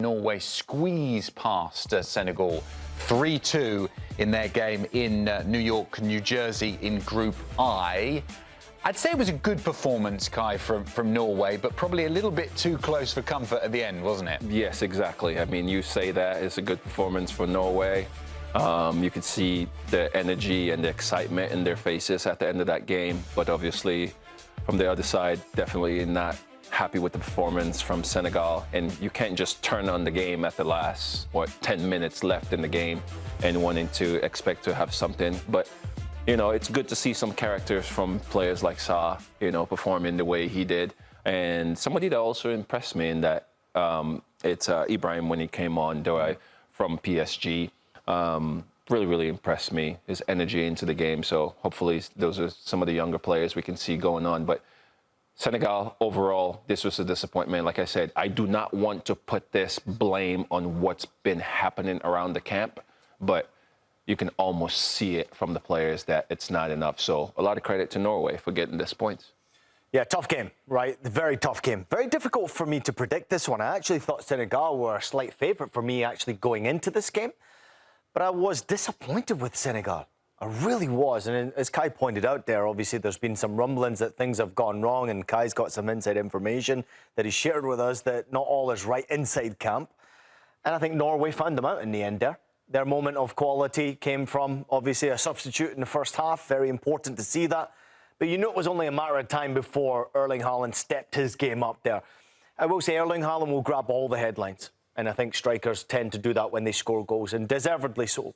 Norway squeeze past Senegal 3-2 in their game in New York, New Jersey in Group I. I'd say it was a good performance, Kai, from Norway, but probably a little bit too close for comfort at the end, wasn't it? Yes, exactly. I mean, you say that it's a good performance for Norway. You could see the energy and the excitement in their faces at the end of that game, but obviously from the other side, definitely not happy with the performance from Senegal. And you can't just turn on the game at the last, 10 minutes left in the game and wanting to expect to have something. But, you know, it's good to see some characters from players like Sa, you know, performing the way he did. And somebody that also impressed me in that, it's Ibrahim when he came on, from PSG. Really impressed me, his energy into the game. So hopefully those are some of the younger players we can see going on. But Senegal, overall, this was a disappointment. Like I said, I do not want to put this blame on what's been happening around the camp, but you can almost see it from the players that it's not enough. So a lot of credit to Norway for getting this points. Yeah, tough game, right? Very tough game. Very difficult for me to predict this one. I actually thought Senegal were a slight favourite for me actually going into this game, but I was disappointed with Senegal. I really was. And as Kai pointed out there, obviously there's been some rumblings that things have gone wrong, and Kai's got some inside information that he shared with us that not all is right inside camp. And I think Norway found them out in the end there. Their moment of quality came from, obviously, a substitute in the first half. Very important to see that. But you know it was only a matter of time before Erling Haaland stepped his game up there. I will say Erling Haaland will grab all the headlines. And I think strikers tend to do that when they score goals, and deservedly so.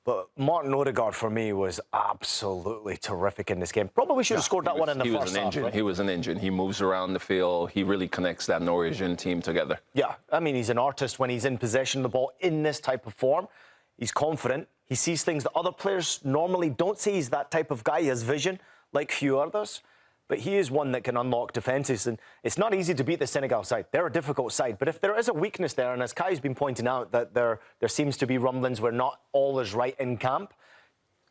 But Martin Odegaard, for me, was absolutely terrific in this game. Probably should have scored that one in the first half. Right? He was an engine. He moves around the field. He really connects that Norwegian team together. Yeah, I mean, he's an artist when he's in possession of the ball in this type of form. He's confident. He sees things that other players normally don't see. He's that type of guy. He has vision, like few others. But he is one that can unlock defences. And it's not easy to beat the Senegal side. They're a difficult side. But if there is a weakness there, and as Kai's been pointing out, that there seems to be rumblings where not all is right in camp,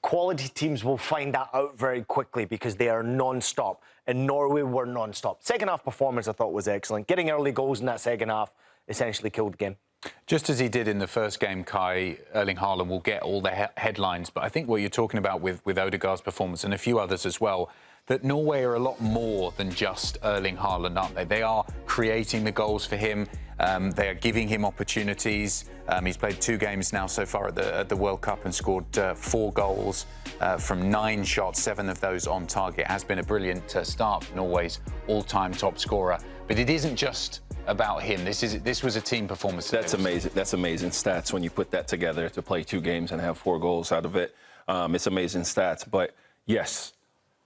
quality teams will find that out very quickly because they are non-stop. And Norway were non-stop. Second half performance, I thought, was excellent. Getting early goals in that second half essentially killed the game. Just as he did in the first game, Kai, Erling Haaland will get all the headlines. But I think what you're talking about with Odegaard's performance and a few others as well, that Norway are a lot more than just Erling Haaland, aren't they? They are creating the goals for him. They are giving him opportunities. He's played 2 games now so far at the World Cup and scored 4 goals from 9 shots, 7 of those on target. It has been a brilliant start for Norway's all-time top scorer. But it isn't just about him. This was a team performance. That's amazing. That's amazing stats when you put that together to play 2 games and have 4 goals out of it. It's amazing stats. But yes,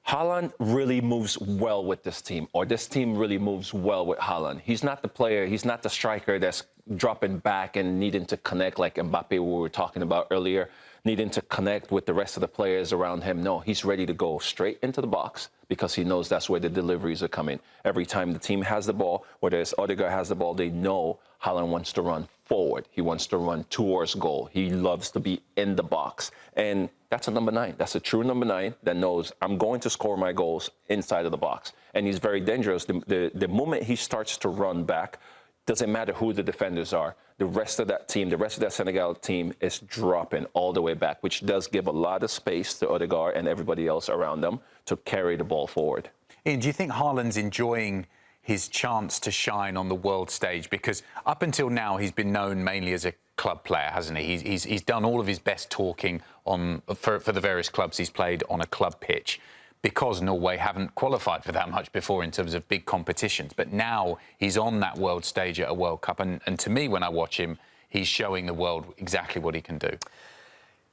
Haaland really moves well with this team, or this team really moves well with Haaland. He's not the player, he's not the striker that's dropping back and needing to connect like Mbappé, we were talking about earlier, needing to connect with the rest of the players around him. No, he's ready to go straight into the box because he knows that's where the deliveries are coming. Every time the team has the ball, whether it's Odegaard has the ball, they know Haaland wants to run forward. He wants to run towards goal. He loves to be in the box. And that's a number 9. That's a true number 9 that knows I'm going to score my goals inside of the box. And he's very dangerous. The moment he starts to run back, doesn't matter who the defenders are. The rest of that team, the rest of that Senegal team is dropping all the way back, which does give a lot of space to Odegaard and everybody else around them to carry the ball forward. Ian, do you think Haaland's enjoying his chance to shine on the world stage? Because up until now, he's been known mainly as a club player, hasn't he? He's done all of his best talking for the various clubs he's played on a club pitch, because Norway haven't qualified for that much before in terms of big competitions. But now he's on that world stage at a World Cup. And to me, when I watch him, he's showing the world exactly what he can do.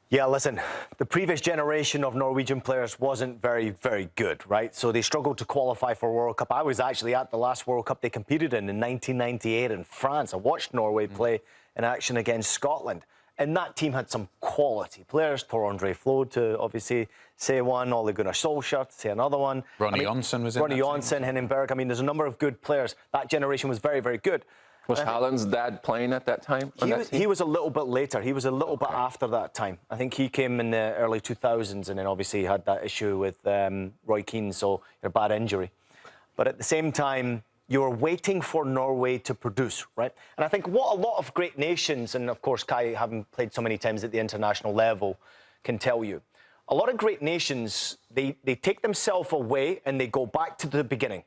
Yeah, listen, the previous generation of Norwegian players wasn't very good, right? So they struggled to qualify for a World Cup. I was actually at the last World Cup they competed in 1998 in France. I watched Norway play in action against Scotland. And that team had some quality players. Tor Andre Flo, to obviously say one. Ole Gunnar Solskjaer, to say another one. Ronny Johnsen was in Ronny Johnsen, Henningsberg. I mean, there's a number of good players. That generation was very good. Was Haaland's dad playing at that time? He was a little bit later. He was a little bit after that time. I think he came in the early 2000s, and then obviously he had that issue with Roy Keane, so a bad injury. But at the same time, You're waiting for Norway to produce, right? And I think what a lot of great nations, and of course, Kai, having played so many times at the international level, can tell you, a lot of great nations, they take themselves away and they go back to the beginning.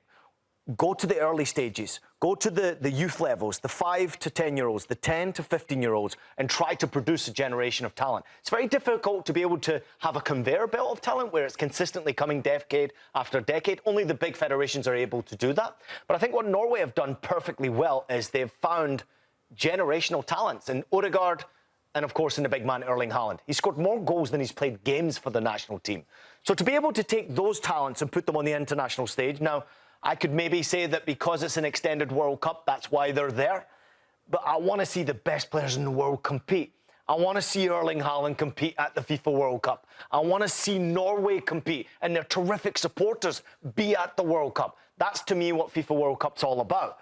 Go to the early stages, go to the youth levels, the 5 to 10-year-olds, the 10 to 15-year-olds, and try to produce a generation of talent. It's very difficult to be able to have a conveyor belt of talent where it's consistently coming decade after decade. Only the big federations are able to do that. But I think what Norway have done perfectly well is they've found generational talents. And Odegaard, and of course in the big man Erling Haaland. He scored more goals than he's played games for the national team. So to be able to take those talents and put them on the international stage, now, I could maybe say that because it's an extended World Cup, that's why they're there. But I want to see the best players in the world compete. I want to see Erling Haaland compete at the FIFA World Cup. I want to see Norway compete and their terrific supporters be at the World Cup. That's, to me, what FIFA World Cup's all about.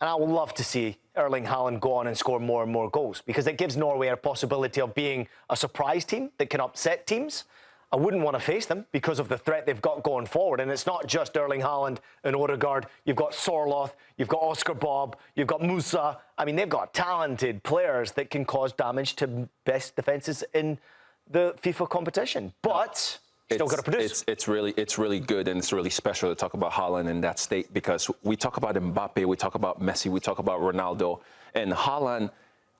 And I would love to see Erling Haaland go on and score more and more goals because it gives Norway a possibility of being a surprise team that can upset teams. I wouldn't want to face them because of the threat they've got going forward. And it's not just Erling Haaland and Odegaard. You've got Sorloth, you've got Oscar Bob, you've got Musa. I mean, they've got talented players that can cause damage to best defences in the FIFA competition. But still got to produce. It's really good and it's really special to talk about Haaland in that state because we talk about Mbappé, we talk about Messi, we talk about Ronaldo. And Haaland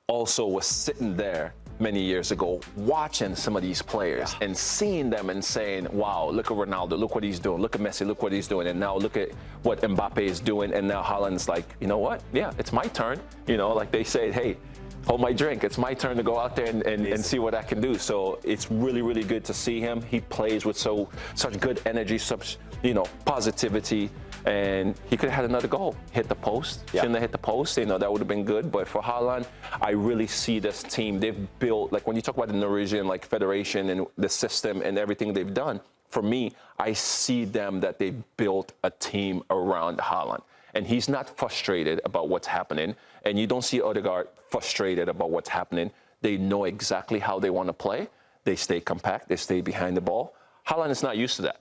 also was sitting there many years ago watching some of these players and seeing them and saying, wow, look at Ronaldo, look what he's doing, look at Messi, look what he's doing, and now look at what Mbappe is doing, and now Haaland's like, you know what, yeah, it's my turn, you know, like they say, hey, hold my drink, it's my turn to go out there and see what I can do. So it's really, really good to see him. He plays with such good energy, such, you know, positivity, and he could have had another goal. Hit the post. Shouldn't have hit the post. You know, that would have been good. But for Haaland, I really see this team. They've built, like when you talk about the Norwegian like federation and the system and everything they've done, for me, I see them that they built a team around Haaland. And he's not frustrated about what's happening. And you don't see Odegaard frustrated about what's happening. They know exactly how they want to play. They stay compact. They stay behind the ball. Haaland is not used to that.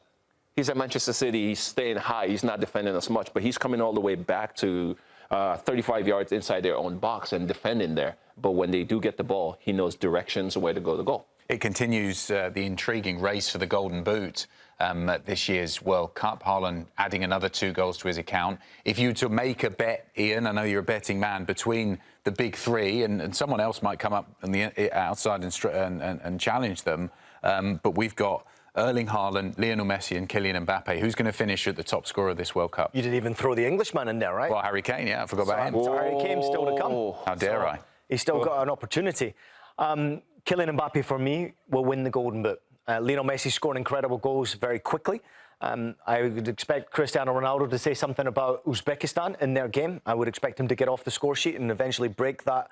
He's at Manchester City, he's staying high, he's not defending as much, but he's coming all the way back to 35 yards inside their own box and defending there. But when they do get the ball, he knows directions where to go to goal. It continues the intriguing race for the Golden Boot at this year's World Cup. Haaland adding another 2 goals to his account. If you were to make a bet, Ian, I know you're a betting man, between the big 3, and someone else might come up on the outside and challenge them, but we've got Erling Haaland, Lionel Messi and Kylian Mbappé. Who's going to finish at the top scorer of this World Cup? You didn't even throw the Englishman in there, right? Well, Harry Kane, yeah, I forgot about him. So Harry Kane's still to come. How dare I? He's still got an opportunity. Kylian Mbappé, for me, will win the Golden Boot. Lionel Messi scored incredible goals very quickly. I would expect Cristiano Ronaldo to say something about Uzbekistan in their game. I would expect him to get off the score sheet and eventually break that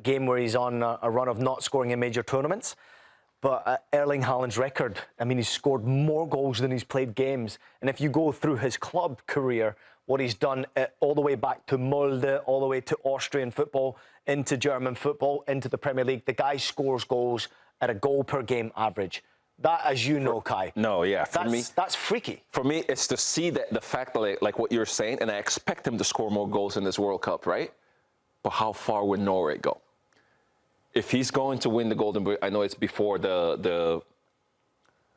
game where he's on a run of not scoring in major tournaments. But Erling Haaland's record, I mean, he's scored more goals than he's played games. And if you go through his club career, what he's done all the way back to Molde, all the way to Austrian football, into German football, into the Premier League, the guy scores goals at a goal per game average. That, as you know, Kai. No, yeah, that's freaky. For me, it's to see that the fact that, like what you're saying, and I expect him to score more goals in this World Cup, right? But how far would Norway go? If he's going to win the Golden Boot, I know it's before the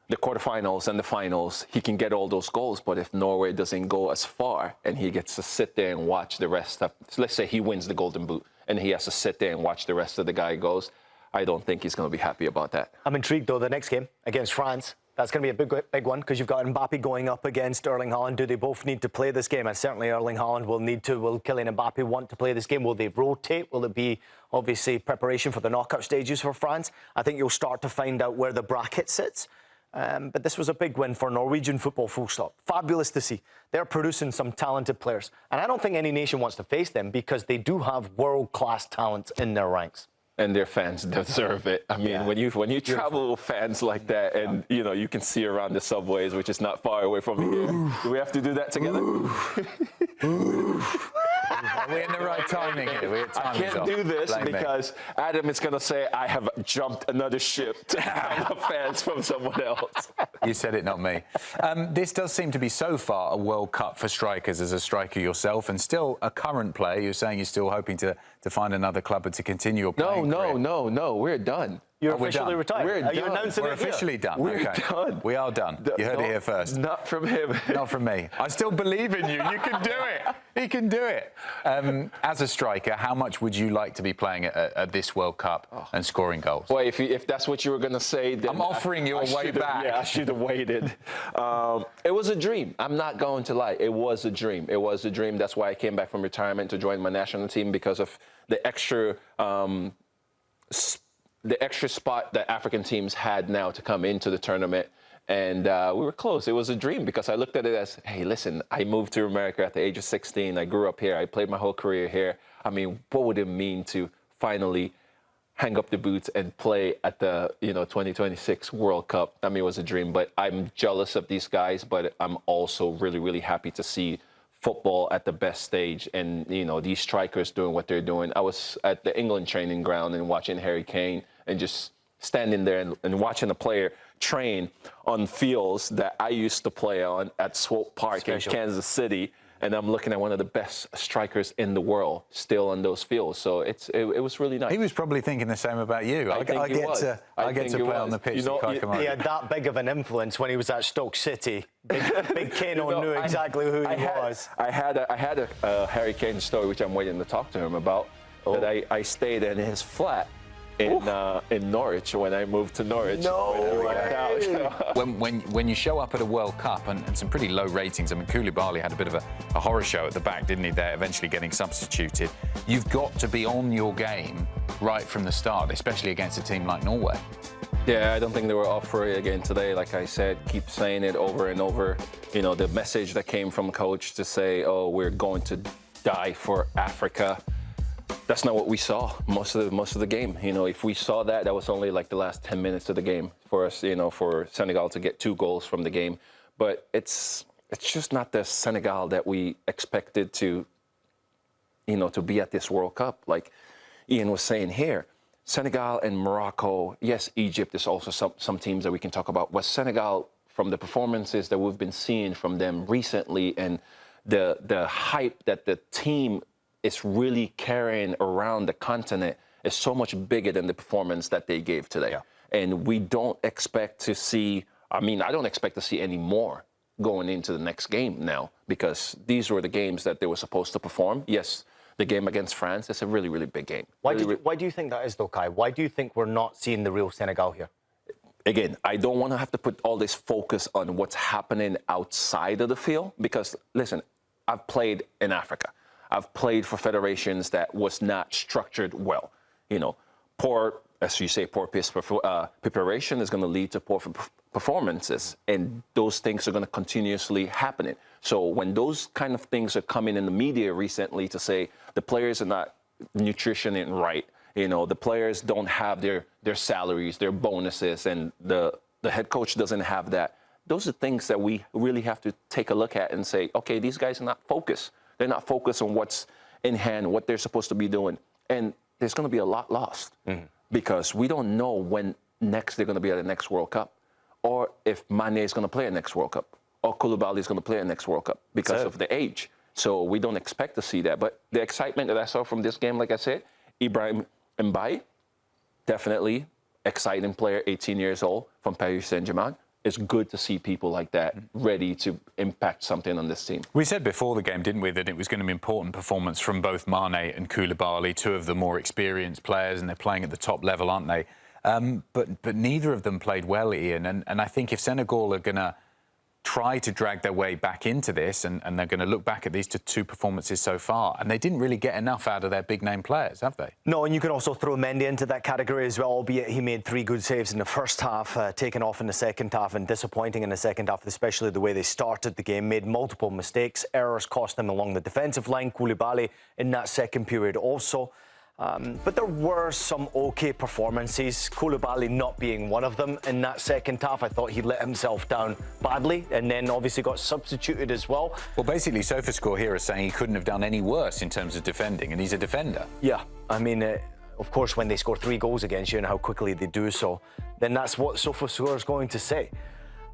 quarterfinals and the finals, he can get all those goals. But if Norway doesn't go as far and he gets to sit there and watch the rest of, let's say he wins the Golden Boot and he has to sit there and watch the rest of the guy goes, I don't think he's going to be happy about that. I'm intrigued, though, the next game against France. That's going to be a big one because you've got Mbappé going up against Erling Haaland. Do they both need to play this game? And certainly Erling Haaland will need to. Will Kylian Mbappé want to play this game? Will they rotate? Will it be, obviously, preparation for the knockout stages for France? I think you'll start to find out where the bracket sits. But this was a big win for Norwegian football, full stop. Fabulous to see. They're producing some talented players. And I don't think any nation wants to face them because they do have world-class talent in their ranks. And their fans deserve it. I mean, when you travel with fans like that, and you know you can see around the subways, which is not far away from here. Do we have to do that together? We're in the right timing here. I can't do this because Adam is going to say I have jumped another ship to have fans from someone else. You said it, not me. This does seem to be so far a World Cup for strikers as a striker yourself, and still a current player. You're saying you're still hoping to find another club to continue your playing career. No. We're done. You're officially retired. We're done. You announcing We're it here? officially done. We're done. We are done. You heard it here first. Not from him. Not from me. I still believe in you. You can do it. He can do it. As a striker, how much would you like to be playing at this World Cup and scoring goals? Well, if that's what you were going to say, then I'm offering you a way back. Yeah, I should have waited. It was a dream. I'm not going to lie. It was a dream. It was a dream. That's why I came back from retirement to join my national team, because of the extra spot that African teams had now to come into the tournament. And we were close. It was a dream because I looked at it as, hey, listen, I moved to America at the age of 16. I grew up here. I played my whole career here. I mean, what would it mean to finally hang up the boots and play at the 2026 World Cup? I mean, it was a dream. But I'm jealous of these guys, but I'm also really, really happy to see football at the best stage and, these strikers doing what they're doing. I was at the England training ground and watching Harry Kane and just standing there and watching a player train on fields that I used to play on at Swope Park in Kansas City. And I'm looking at one of the best strikers in the world still on those fields. So it was really nice. He was probably thinking the same about you. I get to play on the pitch. He had that big of an influence when he was at Stoke City. Big Kano knew exactly who he was. I had a Harry Kane story, which I'm waiting to talk to him about. That I stayed in his flat in Norwich when I moved to Norwich. When you show up at a World Cup and some pretty low ratings, I mean, Koulibaly had a bit of a horror show at the back, didn't he? There, eventually getting substituted. You've got to be on your game right from the start, especially against a team like Norway. Yeah, I don't think they were up for it again today. Like I said, keep saying it over and over. The message that came from coach to say, oh, we're going to die for Africa. That's not what we saw most of the game. If we saw that was only like the last 10 minutes of the game for us, for Senegal to get 2 goals from the game. But it's just not the Senegal that we expected to be at this World Cup. Like Ian was saying here, Senegal and Morocco, yes, Egypt is also some teams that we can talk about. But Senegal, from the performances that we've been seeing from them recently and the hype that the team is really carrying around the continent is so much bigger than the performance that they gave today. Yeah. And we don't expect to see, I don't expect to see any more going into the next game now, because these were the games that they were supposed to perform. Yes, the game against France is a really, really big game. Why do you think that is, though, Kai? Why do you think we're not seeing the real Senegal here? Again, I don't want to have to put all this focus on what's happening outside of the field, because, listen, I've played in Africa. I've played for federations that was not structured well. Poor, as you say, poor preparation is going to lead to poor performances, and those things are going to continuously happen. So when those kind of things are coming in the media recently to say the players are not nutrition ain't right, the players don't have their salaries, their bonuses, and the head coach doesn't have that. Those are things that we really have to take a look at and say, okay, these guys are not focused. They're not focused on what's in hand, what they're supposed to be doing. And there's going to be a lot lost because we don't know when next they're going to be at the next World Cup, or if Mane is going to play at next World Cup, or Koulibaly is going to play at next World Cup because of the age. So we don't expect to see that. But the excitement that I saw from this game, like I said, Ibrahim Mbappé, definitely exciting player, 18 years old from Paris Saint-Germain. It's good to see people like that ready to impact something on this team. We said before the game, didn't we, that it was going to be an important performance from both Mane and Koulibaly, 2 of the more experienced players, and they're playing at the top level, aren't they? But neither of them played well, Ian. And I think if Senegal are going to try to drag their way back into this, and they're going to look back at these 2 performances so far, and they didn't really get enough out of their big-name players, have they? No, and you can also throw Mendy into that category as well, albeit he made 3 good saves in the first half, taken off in the second half and disappointing in the second half, especially the way they started the game, made multiple mistakes. Errors cost them along the defensive line. Koulibaly in that second period also. But there were some okay performances, Koulibaly not being one of them in that second half. I thought he let himself down badly and then obviously got substituted as well. Well, basically, SofaScore here is saying he couldn't have done any worse in terms of defending, and he's a defender. Yeah, I mean, of course, when they score 3 goals against you and how quickly they do so, then that's what SofaScore is going to say.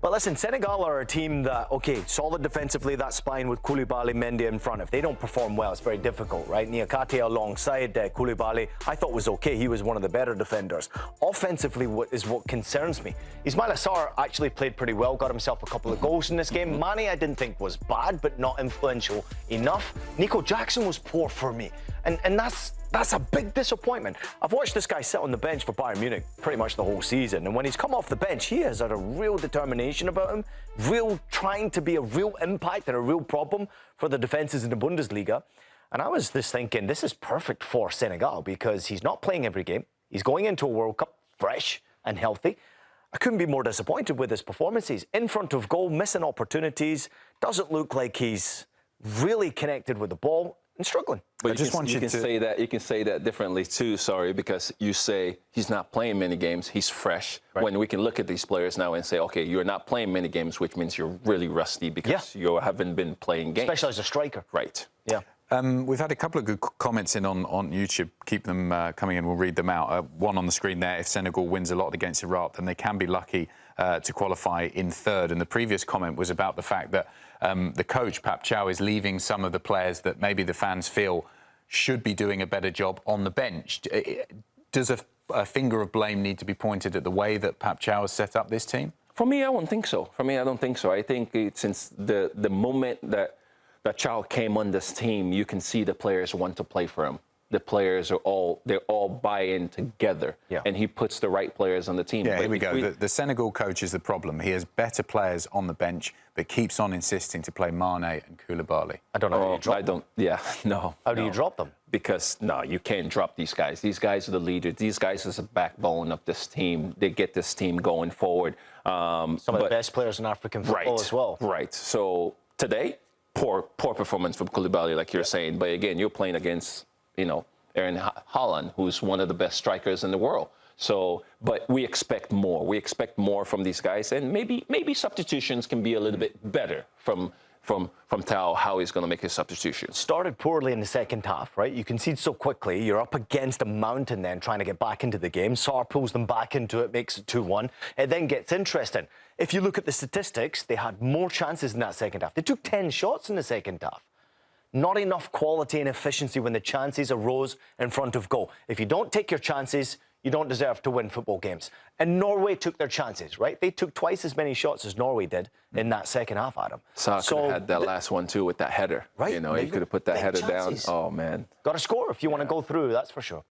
But listen, Senegal are a team that, okay, solid defensively, that spine with Koulibaly, Mendy in front. If they don't perform well, it's very difficult, right? Niakate alongside Koulibaly, I thought was okay. He was one of the better defenders. Offensively, what concerns me. Ismaila Sarr actually played pretty well, got himself a couple of goals in this game. Mane, I didn't think was bad, but not influential enough. Nico Jackson was poor for me. And that's a big disappointment. I've watched this guy sit on the bench for Bayern Munich pretty much the whole season. And when he's come off the bench, he has had a real determination about him, trying to be a real impact and a real problem for the defenses in the Bundesliga. And I was just thinking, this is perfect for Senegal because he's not playing every game. He's going into a World Cup fresh and healthy. I couldn't be more disappointed with his performances. In front of goal, missing opportunities. Doesn't look like he's really connected with the ball. And struggling. But you can say that differently too, sorry, because you say he's not playing many games, he's fresh. Right. When we can look at these players now and say, okay, you're not playing many games, which means you're really rusty because you haven't been playing games. Especially as a striker. Right. Yeah. We've had a couple of good comments in on YouTube. Keep them coming in. We'll read them out. One on the screen there. If Senegal wins a lot against Iraq, then they can be lucky to qualify in third. And the previous comment was about the fact that the coach, Pap Chow, is leaving some of the players that maybe the fans feel should be doing a better job on the bench. Does a finger of blame need to be pointed at the way that Pap Chow has set up this team? For me, I don't think so. I think since the moment that Chow came on this team, you can see the players want to play for him. The players they're all buy-in together, and he puts the right players on the team. Yeah, here we go. The Senegal coach is the problem. He has better players on the bench, but keeps on insisting to play Mane and Koulibaly. I don't know how you drop them. How do you drop them? Because, no, you can't drop these guys. These guys are the leaders. These guys are the backbone of this team. They get this team going forward. Some of the bbest players in African football as well. Right. So today, poor performance from Koulibaly, like you're saying. But again, you're playing against, Erling Haaland, who's one of the best strikers in the world. So, but we expect more. We expect more from these guys, and maybe substitutions can be a little bit better from Tao, how he's going to make his substitutions. Started poorly in the second half, right? You concede so quickly. You're up against a mountain then trying to get back into the game. Sarr pulls them back into it, makes it 2-1. It then gets interesting. If you look at the statistics, they had more chances in that second half. They took 10 shots in the second half. Not enough quality and efficiency when the chances arose in front of goal. If you don't take your chances, you don't deserve to win football games. And Norway took their chances, right? They took twice as many shots as Norway did in that second half, Adam. Sarr could have had that last one, too, with that header. Right. He could have put that header down. Oh, man. Got to score if you want to go through, that's for sure.